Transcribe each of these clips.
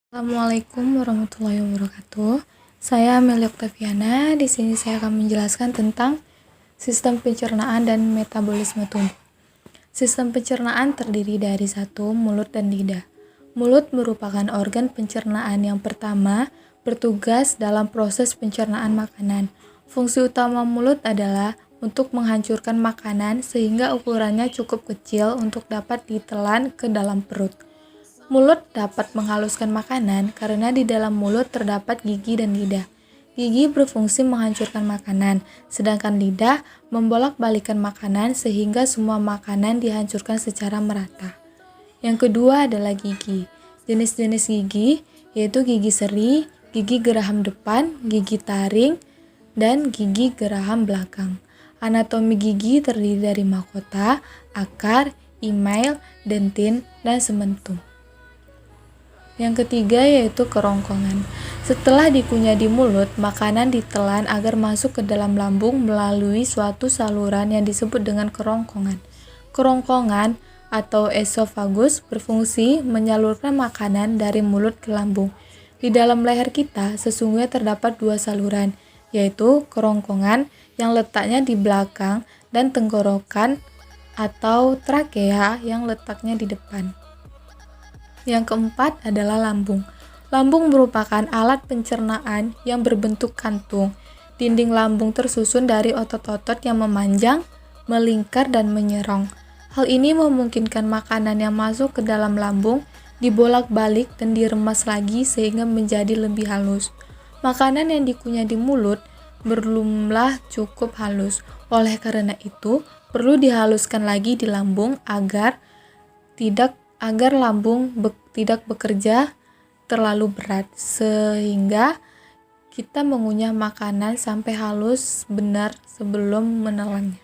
Assalamualaikum warahmatullahi wabarakatuh. Saya Amelia Oktaviana. Di sini saya akan menjelaskan tentang sistem pencernaan dan metabolisme tubuh. Sistem pencernaan terdiri dari mulut dan lidah. Mulut merupakan organ pencernaan yang pertama bertugas dalam proses pencernaan makanan. Fungsi utama mulut adalah untuk menghancurkan makanan sehingga ukurannya cukup kecil untuk dapat ditelan ke dalam perut. Mulut dapat menghaluskan makanan karena di dalam mulut terdapat gigi dan lidah. Gigi berfungsi menghancurkan makanan, sedangkan lidah membolak-balikan makanan sehingga semua makanan dihancurkan secara merata. Yang kedua adalah gigi. Jenis-jenis gigi yaitu gigi seri, gigi geraham depan, gigi taring, dan gigi geraham belakang. Anatomi gigi terdiri dari mahkota, akar, email, dentin, dan sementum. Yang ketiga yaitu kerongkongan. Setelah dikunyah di mulut, makanan ditelan agar masuk ke dalam lambung melalui suatu saluran yang disebut dengan kerongkongan. Kerongkongan atau esofagus berfungsi menyalurkan makanan dari mulut ke lambung. Di dalam leher kita sesungguhnya terdapat dua saluran, yaitu kerongkongan yang letaknya di belakang dan tenggorokan atau trakea yang letaknya di depan. Yang keempat adalah lambung. Lambung merupakan alat pencernaan yang berbentuk kantung. Dinding lambung tersusun dari otot-otot yang memanjang, melingkar, dan menyerong. Hal ini memungkinkan makanan yang masuk ke dalam lambung dibolak-balik dan diremas lagi sehingga menjadi lebih halus. Makanan yang dikunyah di mulut belumlah cukup halus. Oleh karena itu, perlu dihaluskan lagi di lambung agar lambung tidak bekerja terlalu berat sehingga kita mengunyah makanan sampai halus benar sebelum menelannya.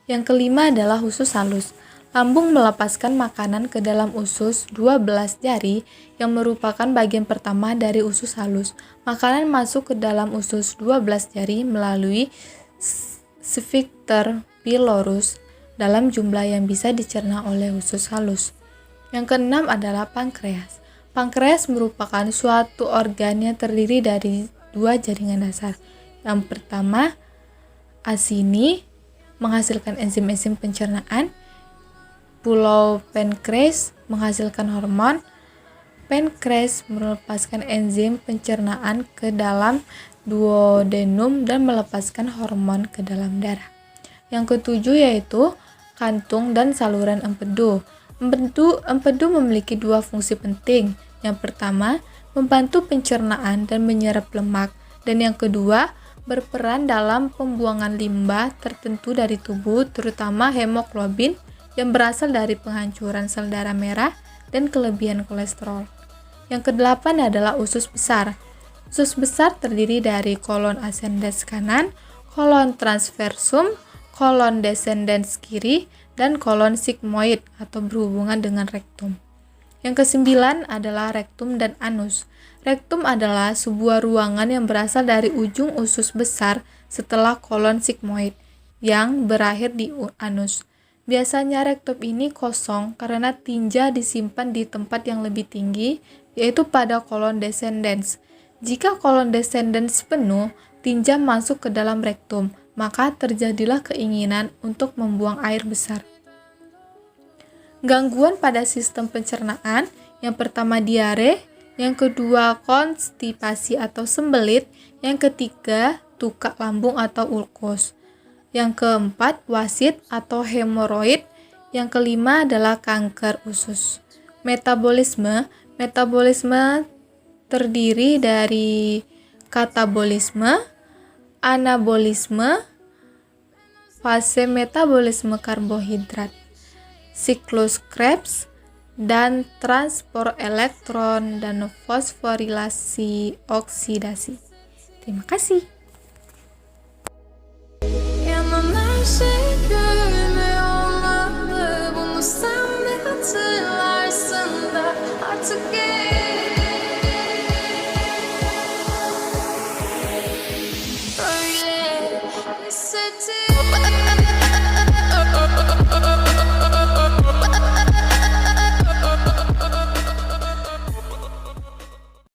Yang kelima adalah usus halus. Lambung melepaskan makanan ke dalam usus 12 jari yang merupakan bagian pertama dari usus halus. Makanan masuk ke dalam usus 12 jari melalui sphincter pylorus dalam jumlah yang bisa dicerna oleh usus halus. Yang keenam adalah pankreas. Pankreas merupakan suatu organ yang terdiri dari dua jaringan dasar. Yang pertama, acini, menghasilkan enzim-enzim pencernaan. Pulau pankreas menghasilkan hormon. Pankreas melepaskan enzim pencernaan ke dalam duodenum dan melepaskan hormon ke dalam darah. Yang ketujuh yaitu kantung dan saluran empedu. Empedu memiliki dua fungsi penting. Yang pertama, membantu pencernaan dan menyerap lemak, dan yang kedua, berperan dalam pembuangan limbah tertentu dari tubuh, terutama hemoglobin yang berasal dari penghancuran sel darah merah dan kelebihan kolesterol. Yang kedelapan adalah usus besar. Usus besar terdiri dari kolon ascendens kanan, kolon transversum, kolon descendens kiri, dan kolon sigmoid atau berhubungan dengan rektum. Yang kesembilan adalah rektum dan anus. Rektum adalah sebuah ruangan yang berasal dari ujung usus besar setelah kolon sigmoid yang berakhir di anus. Biasanya rektum ini kosong karena tinja disimpan di tempat yang lebih tinggi, yaitu pada kolon descendens. Jika kolon descendens penuh, tinja masuk ke dalam rektum, maka terjadilah keinginan untuk membuang air besar. Gangguan pada sistem pencernaan, yang pertama diare, yang kedua konstipasi atau sembelit, yang ketiga tukak lambung atau ulkus, yang keempat wasit atau hemoroid, yang kelima adalah kanker usus. Metabolisme terdiri dari katabolisme, anabolisme, fase metabolisme karbohidrat, siklus Krebs, dan transport elektron dan fosforilasi oksidasi. Terima kasih.